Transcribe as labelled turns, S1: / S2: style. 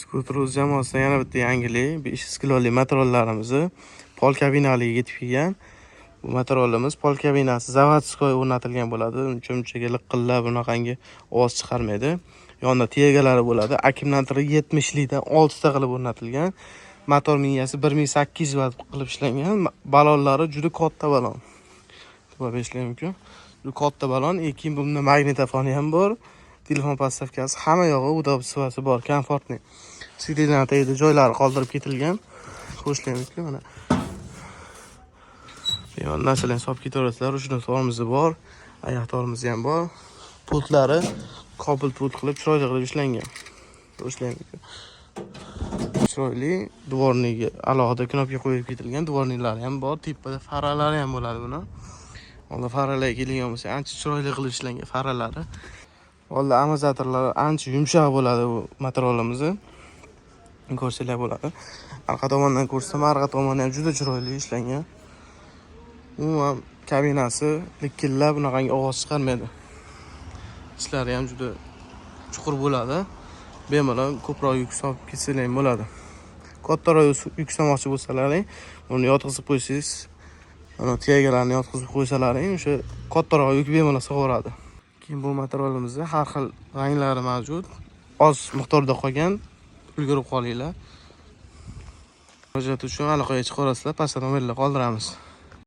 S1: Skuteruz jamoasidan yana bitta yangilik. 500 kiloli motorollarimizni pol kabinaliga yetib kelgan. Bu motorolimiz pol kabinasi zavodskoy o'rnatilgan bo'ladi. Uncha-munchaga liqillab bunaqangi ovoz chiqarmaydi. Yonida tegalari bo'ladi. Akkumulyatori 70 likdan 6 ta qilib o'rnatilgan. Motor miyasi 1800 watt qilib ishlangan. Balonlari juda katta balon. Deb aytishim mumkin. Juda katta balon. Keyin bunda magnitofoni ham bor. Telefon podstavkasi, hamma yog'i udobsivasi bor, komfortli. Sidlarning tagida joylari qoldirib ketilgan. Qo'shlaymiz-ku mana. Yon narsalarni solib ketaverasizlar. Ushbu torimiz bor, oyoq torimiz ham bor. Pultlari Cobalt pult qilib chiroyli qilib ishlangan. Qo'shlaymiz-ku. Chiroyli dvorniga alohida knopka qo'yib ketilgan. Dvorniklari ham bor, tepada faralari ham bo'ladi buni. Onda faralarga kelgan bo'lsa, ancha chiroyli qilib ishlangan faralari. Valla amortizatorlar ancha yumshoq bo'ladi bu motorolimizni. Ko'rsanglar bo'ladi. Orqa tomondan ko'rsam, orqa tomoni ham juda chiroyli ishlangan. Umuman kabinasi likillab bunaqangi ovoz chiqarmaydi. Ishlari ham juda chuqur bo'ladi. Bemalol ko'proq yuk solib ketsanglar ham bo'ladi. Kattaroq yuk solmoqchi bo'lsalaring, uni yotqizib qo'ysangiz, ana tegalarni yotqizib qo'ysalaring, o'sha kattaroq yuk bemalol sig'averadi. Bu motorimizda har xil ranglari mavjud. Oz miqdorda qolgan, ulgurib qolinglar. Hojat uchun aloqaga chiqarasizlar, pastda nomerlar qoldiramiz.